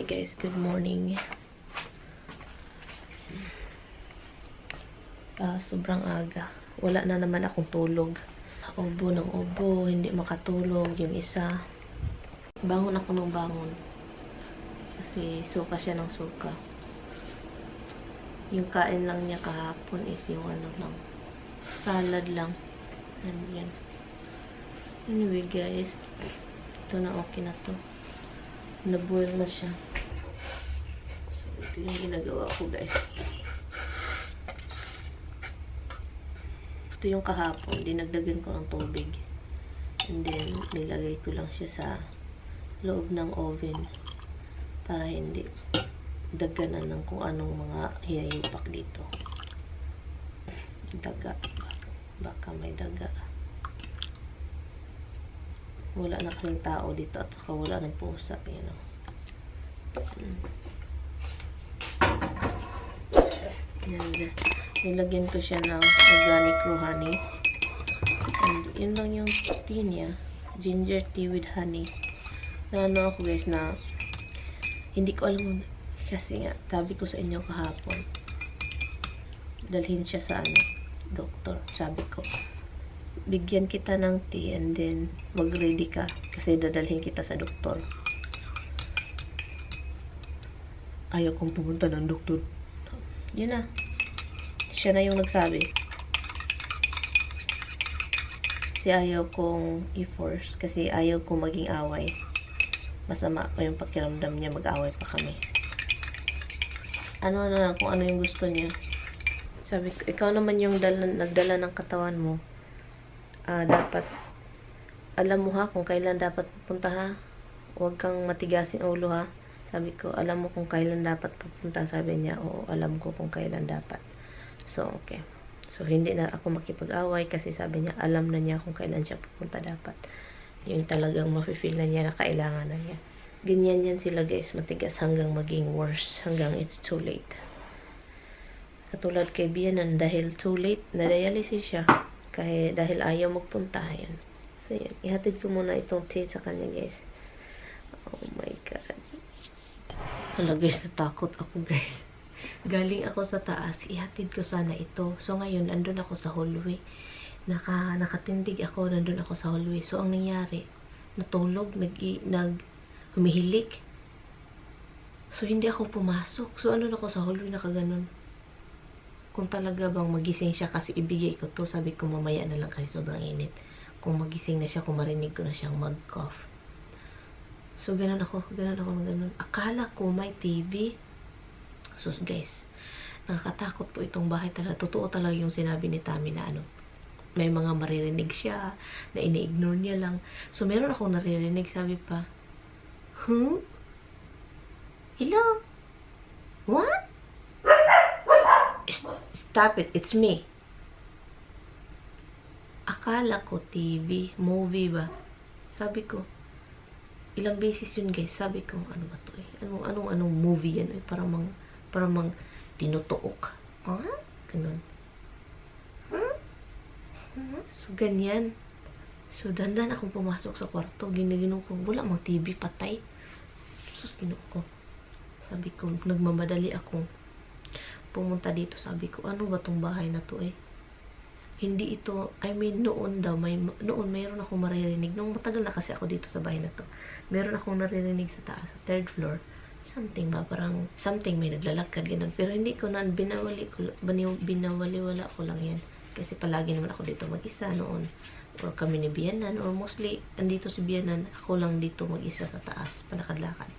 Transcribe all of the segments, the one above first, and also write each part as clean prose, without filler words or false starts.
Hi guys, good morning. Sobrang aga. Wala na naman akong tulog. Obo ng obo, hindi makatulog yung isa. Bangon ako ng bangon. Kasi suka siya ng suka. Yung kain lang niya kahapon is yung ano lang. Salad lang. And yan. Anyway guys, ito na okay na to. Na-boil na siya. So, ito yung ginagawa ko guys. Ito yung kahapon. Dinagdagan ko ng tubig. And then, nilagay ko lang siya sa loob ng oven. Para hindi daganan ng kung anong mga hinayupak dito. Daga. Baka may daga. Wala na kasing tao dito at saka wala ng pusa, you know. Yan. Nilagyan ko siya ng organic raw honey. And yun lang yung tea niya. Ginger tea with honey. Ano ako guys na hindi ko alam kasi nga, sabi ko sa inyo kahapon, dalhin siya sa doktor. Sabi ko, bigyan kita ng tea and then mag-ready ka kasi dadalhin kita sa doktor. Ayaw kong pumunta ng doktor. Yun na. Siya na yung nagsabi. Kasi ayaw kong i-force kasi ayaw kong maging away. Masama pa yung pakiramdam niya, mag-away pa kami. Ano na kung ano yung gusto niya. Sabi ko, ikaw naman yung nagdala ng katawan mo. Dapat alam mo ha kung kailan dapat pupunta ha. Huwag kang matigasin ulo ha. Sabi ko, alam mo kung kailan dapat pupunta. Sabi niya, oo, alam ko kung kailan dapat. So, okay. So, hindi na ako makipag-away kasi sabi niya, alam na niya kung kailan siya pupunta dapat. Yung talagang mafe-feel na niya na kailangan na niya. Ganyan yan sila guys, matigas hanggang maging worse. Hanggang it's too late. Katulad kay Bianan, dahil too late, na-dialysis siya. Dahil ayaw magpunta, yan. So, yan. Ihatid ko muna itong tea sa kanya, guys. Oh my God. Hala, guys, natakot ako, guys. Galing ako sa taas, ihatid ko sana ito. So, ngayon, andun ako sa hallway. Nakatindig ako, nandun ako sa hallway. So, ang nangyari, natulog, humihilik. So, hindi ako pumasok. So, andun ako sa hallway, nakaganon. Kung talaga bang magising siya kasi ibigay ko to, sabi ko mamaya na lang kasi sobrang init. Kung magising na siya, kung marinig ko na siyang mag-cough. So, ganun ako. Akala ko may TV. So, guys, nakakatakot po itong bahay talaga. Totoo talaga yung sinabi ni Tami na may mga maririnig siya, na ini-ignore niya lang. So, meron akong naririnig, sabi pa, huh? Hello? What? Stop it, it's me. Akala ko TV, movie ba? Sabi ko, ilang beses yun guys, sabi ko, ano ba to eh? Anong movie yan eh? Parang tinutuok. Huh? Ganun. Huh? So, ganyan. So, dandan akong pumasok sa kwarto. Ginaginom ko, wala mang TV, patay. Sus, ginom ko. Sabi ko, nagmamadali akong pumunta dito, sabi ko, ano ba tong bahay na to eh? Hindi ito, noon mayroon akong maririnig. Nung matagal na kasi ako dito sa bahay na to, meron akong naririnig sa taas, sa third floor. Something ba, parang something may naglalakad, ganun. Pero hindi ko na, binawali-wala ko lang yan. Kasi palagi naman ako dito mag-isa noon. Or kami ni Bianan, or mostly, andito si Bianan, ako lang dito mag-isa sa taas, palakad-lakad.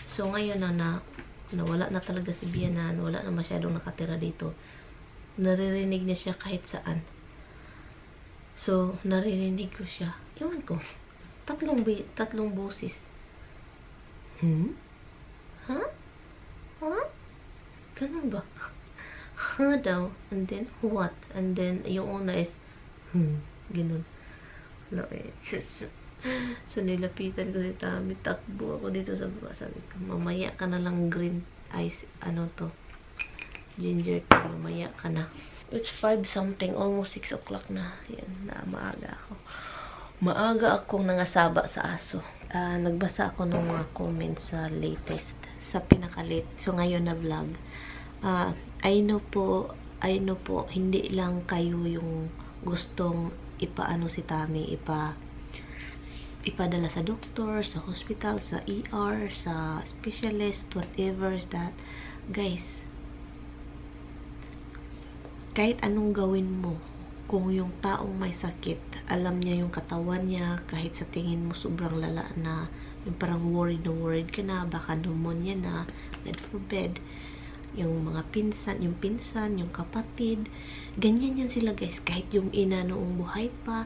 So, ngayon nawala na talaga si Bianan, wala na masyadong nakatira dito. Naririnig niya siya kahit saan. So, naririnig ko siya. Iwan ko. Tatlong boses. Ha? What? Ganun ba? Ha daw. And then, what? And then, yung una is, ganun. No, eh. So, nilapitan ko si Tami. Takbo ako dito sa baba. Sabi ko, mamaya ka na lang green ice, ginger tea. Mamaya ka na. It's 5 something. Almost 6 o'clock na. Yan, na maaga ako. Maaga akong nangasaba sa aso. nagbasa ako ng mga comments sa latest, sa pinakalit. So, ngayon na vlog. I know po, hindi lang kayo yung gustong ipaano si Tami, ipadala sa doktor, sa hospital, sa ER, sa specialist, whatever is that. Guys, kahit anong gawin mo, kung yung taong may sakit, alam niya yung katawan niya, kahit sa tingin mo sobrang lala na, yung parang worried ka na, baka pneumonia na, God forbid, yung mga pinsan, yung kapatid, ganyan yan sila guys. Kahit yung ina noong buhay pa,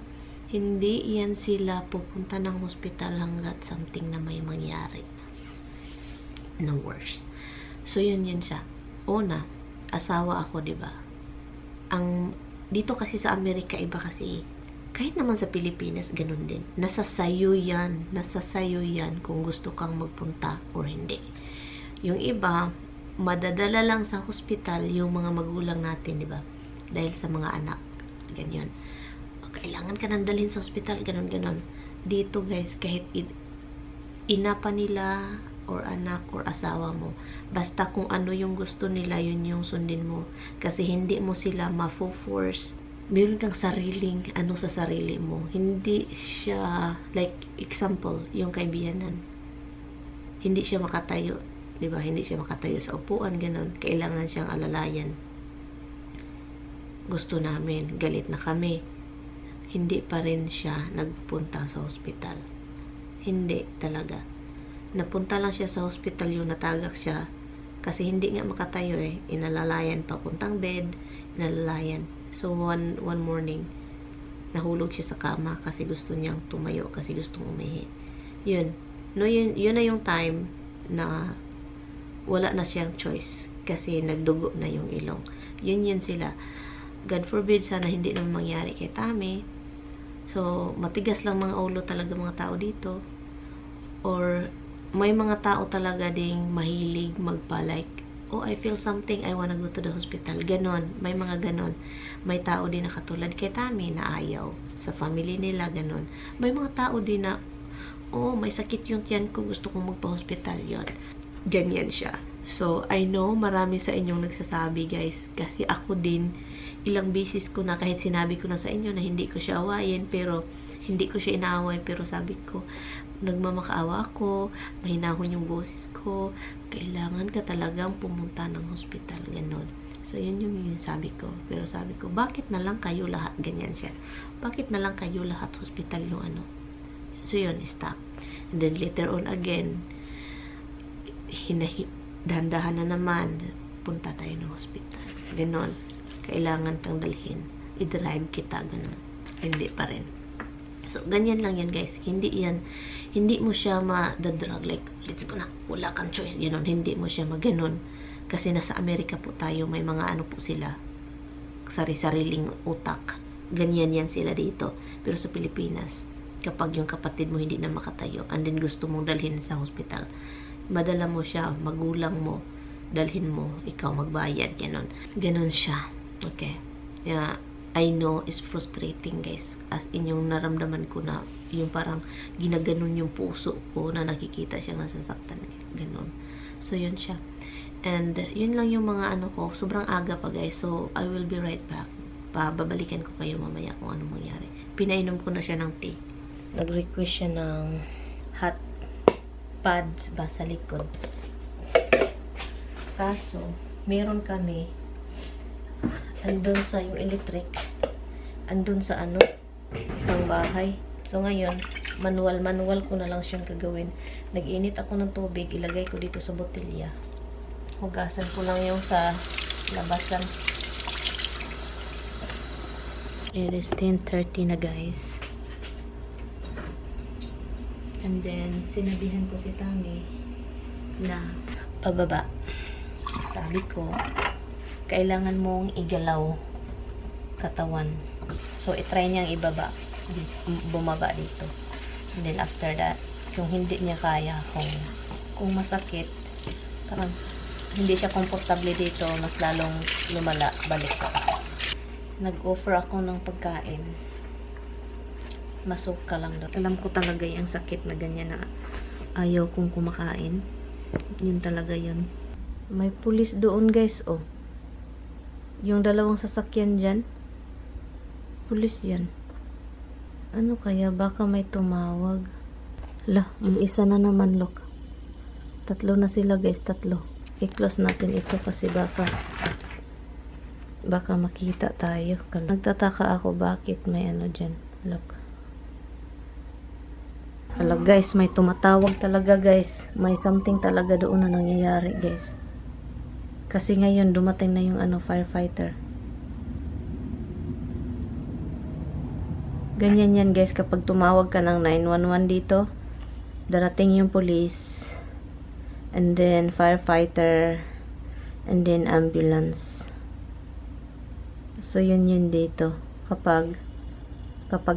hindi yan sila pupunta ng hospital hanggat something na may mangyari na worse. So yun siya. Una, asawa ako, diba? Dito kasi sa Amerika, iba kasi. Kahit naman sa Pilipinas, ganun din. Nasa sayo yan kung gusto kang magpunta or hindi. Yung iba, madadala lang sa hospital yung mga magulang natin, di ba? Dahil sa mga anak. Ganyan. Kailangan ka nang dalhin sa hospital, ganon. Dito guys, kahit ina pa nila, or anak, or asawa mo, basta kung ano yung gusto nila, yun yung sundin mo. Kasi hindi mo sila mafo-force. Meron kang sariling, sa sarili mo. Hindi siya, like, example, yung kaibiyanan. Hindi siya makatayo. Diba? Hindi siya makatayo sa upuan, ganun. Kailangan siyang alalayan. Gusto namin, galit na kami. Hindi pa rin siya nagpunta sa hospital. Hindi talaga. Napunta lang siya sa hospital, yung natagak siya. Kasi hindi nga makatayo Inalalayan papuntang bed, inalalayan. So, one morning, nahulog siya sa kama kasi gusto niyang tumayo, kasi gustong umihi. Yun. No, yun na yung time na wala na siyang choice kasi nagdugo na yung ilong. Yun sila. God forbid, sana hindi naman mangyari kay Tami. So, matigas lang mga ulo talaga mga tao dito. Or, may mga tao talaga ding mahilig magpa-like, I feel something, I wanna go to the hospital. Ganon. May mga ganon. May tao din na katulad kay Tami na ayaw. Sa family nila, ganon. May mga tao din na, may sakit yung tiyan ko, gusto kong magpa-hospital. Yun. Ganyan siya. So, I know marami sa inyong nagsasabi guys, kasi ako din, ilang beses ko na, kahit sinabi ko na sa inyo na hindi ko siya awayin, pero hindi ko siya inaaway, pero sabi ko, nagmamakaawa ako, mahinahon yung boses ko, kailangan ka talagang pumunta ng hospital, ganon. So, yun yung sabi ko. Pero sabi ko, bakit na lang kayo lahat, ganyan siya. Bakit na lang kayo lahat hospital yung So, yun, stop. And then, later on again, dahan-dahan na naman, punta tayo ng hospital. Ganon. Kailangan kang dalhin. I-drive kita, ganon. Hindi pa rin. So, ganyan lang yan, guys. Hindi mo siya ma-drug. Like, let's go na. Wala kang choice. Ganon. Hindi mo siya maganon. Kasi nasa Amerika po tayo, may mga po sila. Sari-sariling utak. Ganyan yan sila dito. Pero sa Pilipinas, kapag yung kapatid mo hindi na makatayo, and then gusto mong dalhin sa hospital, madala mo siya, magulang mo, dalhin mo, ikaw magbayad, ganon siya. Okay. Yeah, I know it's frustrating guys, as in yung naramdaman ko na yung parang ginaganon yung puso ko na nakikita siya nasasaktan, ganon. So yun siya, and yun lang yung mga ko, sobrang aga pa guys, so I will be right back. Babalikan ko kayo mamaya kung anong mangyari. Pinainom ko na siya ng tea. Nag-request siya ng hot pads ba sa likod. Kaso, meron kami andun sa yung electric, andun sa isang bahay. So ngayon, manual ko na lang siyang gagawin. Nag-init ako ng tubig, ilagay ko dito sa botelya. Hugasan ko lang yung sa labasan. It is 10:30 na guys. And then, sinabihan ko si Tami na pababa. Sabi ko, kailangan mong igalaw katawan. So, itry niyang ibaba. Bumaba dito. And then, after that, kung hindi niya kaya, kung masakit, parang hindi siya komportable dito, mas lalong lumala, balik sa taas. Nag-offer ako ng pagkain. Masok ka lang daw. Alam ko talaga yung sakit na ganyan na ayaw kong kumakain. Yun talaga yun. May pulis doon guys, oh. Yung dalawang sasakyan dyan. Pulis yan. Ano kaya? Baka may tumawag. Lah, may isa na naman, look. 3 na sila guys, 3. I-close natin ito kasi baka makita tayo. Nagtataka ako bakit may ano dyan. Look. Hala guys, may tumatawag talaga guys. May something talaga doon na nangyayari guys. Kasi ngayon dumating na yung firefighter. Ganyan yan guys kapag tumawag ka ng 911 dito. Darating yung police. And then firefighter. And then ambulance. So yun dito. Kapag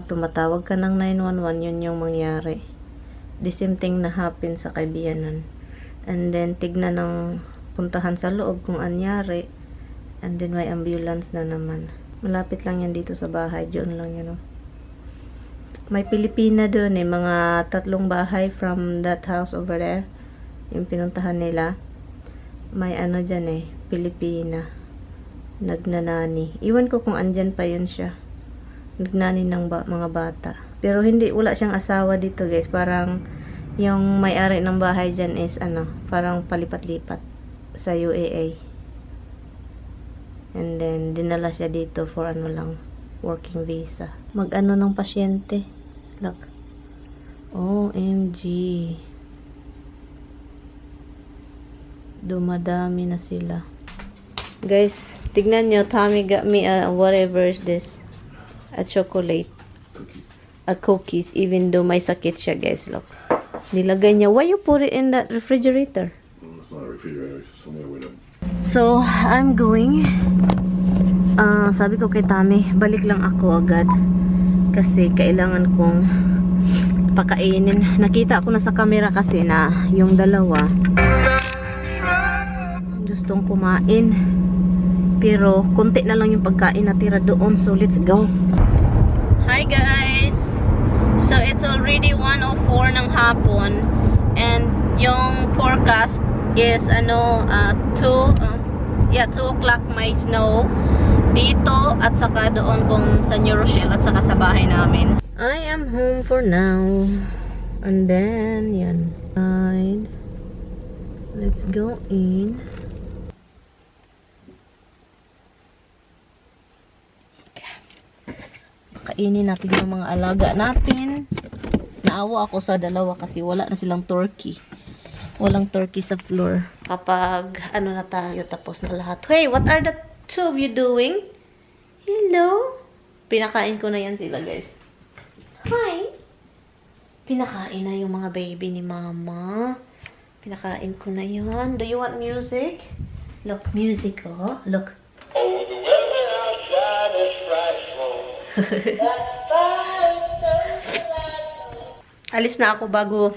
tumatawag ka ng 911, yun yung mangyari. The same thing na happen sa Kaibiyanan. And then tignan ng puntahan sa loob kung anyari. And then may ambulance na naman. Malapit lang yan dito sa bahay. Diyon lang yun. May Pilipina doon mga 3 bahay from that house over there. Yung pinuntahan nila. May dyan Pilipina. Nagnanani. Iwan ko kung andyan pa yun siya. Nagnani ng mga bata. Pero wala siyang asawa dito guys. Parang yung may-ari ng bahay dyan is parang palipat-lipat sa UAE. And then dinala siya dito for working visa. Ng pasyente. Look. OMG. Dumadami na sila. Guys, tignan nyo. Tommy got me whatever is this. A chocolate. A cookies. Even though may sakit siya guys. Look. Nilagay niya. Why you put it in that refrigerator? It's not a refrigerator. It's just somewhere with them. So, I'm going. Sabi ko kay Tommy, balik lang ako agad. Kasi kailangan kong pakainin. Nakita ko na sa camera kasi na yung dalawa gustong kumain. Pero, konti na lang yung pagkain natira doon. So, let's go. Hi guys! So, it's already 1:04 ng hapon. And, yung forecast is 2 o'clock may snow dito at saka doon kung sa New Rochelle at saka sa bahay namin. I am home for now. And then yan. Let's go in. Kainin natin yung mga alaga natin. Naawa ako sa dalawa kasi wala na silang turkey. Walang turkey sa floor. Kapag na tayo, tapos na lahat. Hey, what are the two of you doing? Hello? Pinakain ko na yan sila, guys. Hi! Pinakain na yung mga baby ni mama. Pinakain ko na yun. Do you want music? Look, music, oh. Look. Alis na ako bago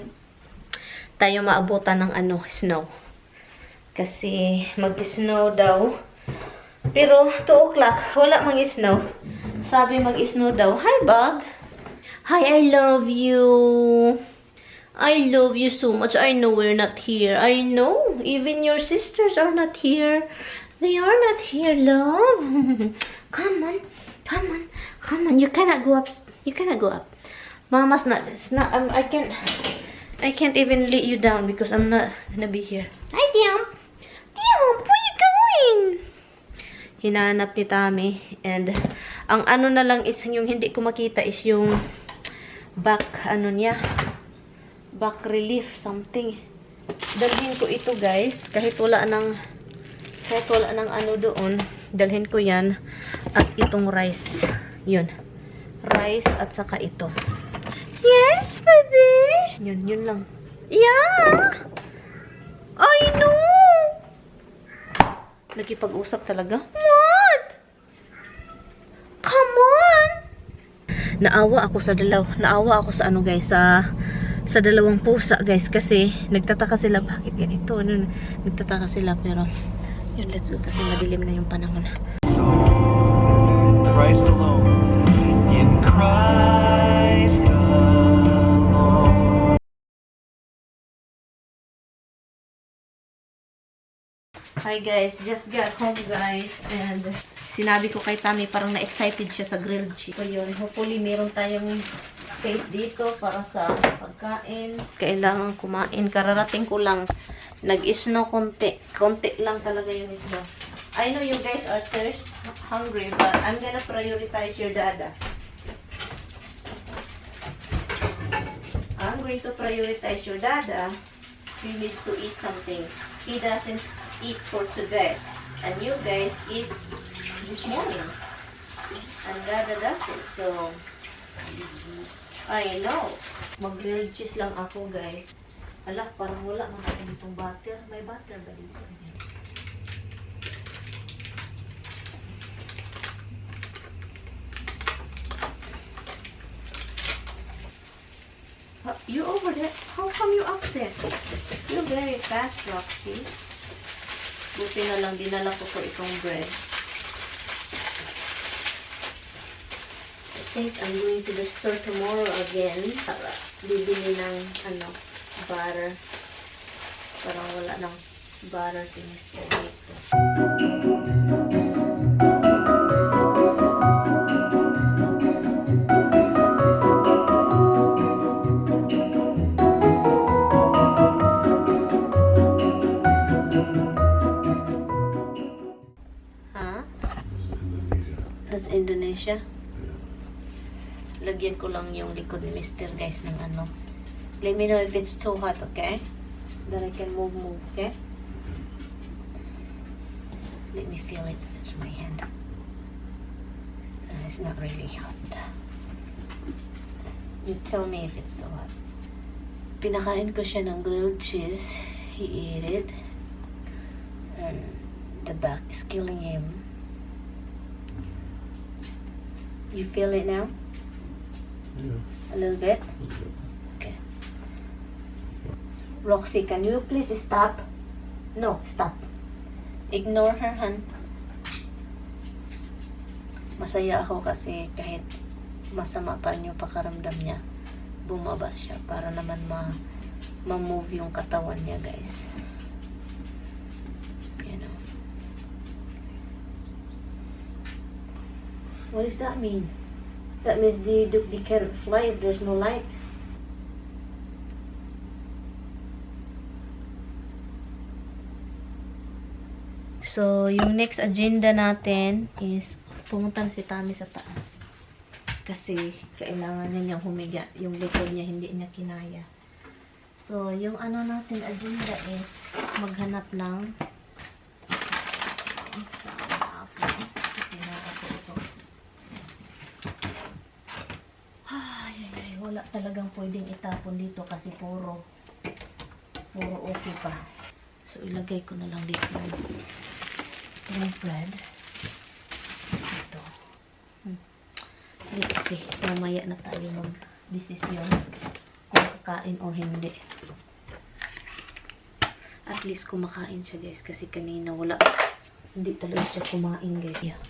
tayo maabutan ng snow. Kasi mag-snow daw. Pero 2 o'clock, wala mag-snow. Sabi mag-snow daw. Hi, Bug. Hi, I love you. I love you so much. I know we're not here. I know. Even your sisters are not here. They are not here, love. Come on. Come on. Come on. You cannot go up. You cannot go up. Mama's not. It's not. I can't even let you down because I'm not gonna be here. Hi, Diam. Diam, where you going? Hinahanap ni Tommy. And, ang na lang is, yung hindi ko makita is yung back, niya. Back relief, something. Dalhin ko ito, guys. Kahit wala nang doon. Dalhin ko yan. At itong rice. Yun. Rice at saka ito. Yes, baby. Yun lang. Yeah. I know. Nagkipag-usap talaga. What? Come on. Naawa ako sa guys, sa dalawang pusa, guys, kasi nagtataka sila bakit ganito. Nagtataka sila pero yun, let's go kasi madilim na yung panahon. So, Christ alone in Christ. days come on. Hi guys, just got home guys, and sinabi ko kay Tami parang na-excited siya sa grilled cheese. So yun, hopefully meron tayong space dito para sa pagkain. Kailangan kumain, kararating ko lang. Nag-snow konti. Konti lang talaga yung snow. I know you guys are hungry, but I'm gonna prioritize your dada. I'm going to prioritize your dada. You need to eat something. He doesn't eat for today. And you guys eat this morning. And Dada doesn't. So, I know. Mag-grilled cheese lang ako, guys. Ala, parang wala man ako ditong butter. May butter ba dito? You over there? How come you up there? You're very fast, Roxy. Buti na lang dinala ko itong bread. I think I'm going to the store tomorrow again para bibili ng butter. Parang wala ng butter si Mr. dito. That's Indonesia. Lagyan ko lang yung likod ni Mr. guys ng ano. Let me know if it's too hot, okay? Then I can move, okay? Let me feel it with my hand. It's not really hot. You tell me if it's too hot. Pinakain ko siya ng grilled cheese. He ate it. And the back is killing him. You feel it now? Yeah. A little bit? Okay. Roxy, can you please stop? No, stop. Ignore her, hun. Masaya ako kasi kahit masama pa yung pakaramdam niya, bumaba siya para naman ma-move yung katawan niya, guys. You know. What does that mean? That means they can't fly if there's no light. So, yung next agenda natin is pumunta na si Tami sa taas. Kasi kailangan niya niyang humiga. Yung likod niya hindi niya kinaya. So, yung ano natin agenda is maghanap ng wala talagang pwedeng itapon dito kasi puro okay pa. So, ilagay ko na lang dito yung bread. Ito. Let's see. Mamaya na tayo mag-desisyon kung kakain or hindi. At least kumakain siya, guys. Kasi kanina wala. Hindi talaga siya kumain, guys. Yeah.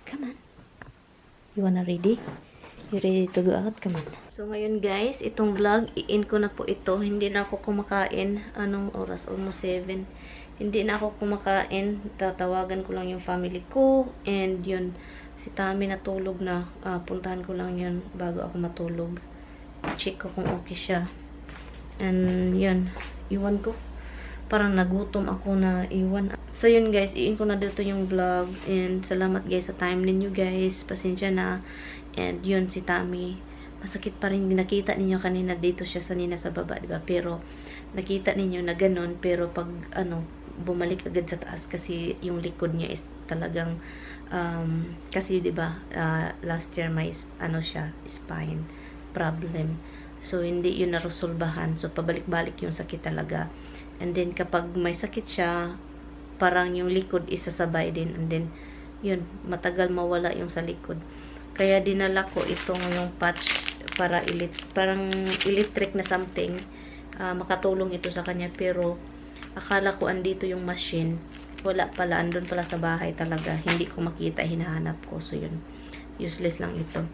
Come on. You wanna ready? You ready to go out? Come on. So, ngayon guys, itong vlog, i-end ko na po ito. Hindi na ako kumakain. Anong oras? Almost 7. Hindi na ako kumakain. Tatawagan ko lang yung family ko. And yun, si Tami natulog na. Puntahan ko lang yun bago ako matulog. Check ko kung okay siya. And yun, iwan ko. Parang nagutom ako na iwan. So yun guys, i-end ko na dito yung vlog. And salamat guys sa time ninyo guys. Pasensya na. And yun, si Tami, masakit pa rin. Nakita ninyo kanina dito siya sanina sa baba, diba? Pero, nakita ninyo na ganun. Pero pag, bumalik agad sa taas kasi yung likod niya is talagang, kasi diba, last year may, siya, spine problem. So, hindi yun naresolbahan. So, pabalik-balik yung sakit talaga. And then, kapag may sakit siya, parang yung likod isasabay din. And then, yun, matagal mawala yung sa likod. Kaya dinala ko itong yung patch para parang electric na something. Makatulong ito sa kanya. Pero akala ko andito yung machine. Wala pala. Andun pala sa bahay talaga. Hindi ko makita. Hinahanap ko. So yun. Useless lang ito.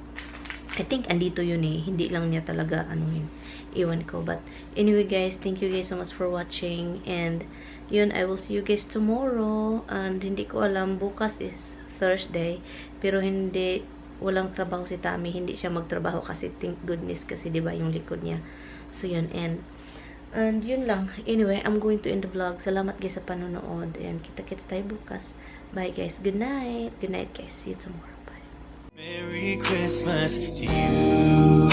I think andito yun eh. Hindi lang niya talaga anuhin. Iwan ko. But anyway guys, thank you guys so much for watching. And yun, I will see you guys tomorrow. And hindi ko alam, bukas is Thursday. Pero hindi, walang trabaho si Tami. Hindi siya magtrabaho kasi thank goodness kasi 'di ba yung likod niya. So yun, and yun lang. Anyway, I'm going to end the vlog. Salamat guys sa panonood. And kita-kits tayo bukas. Bye guys. Good night. Good night guys. See you tomorrow. Bye. Merry Christmas to you.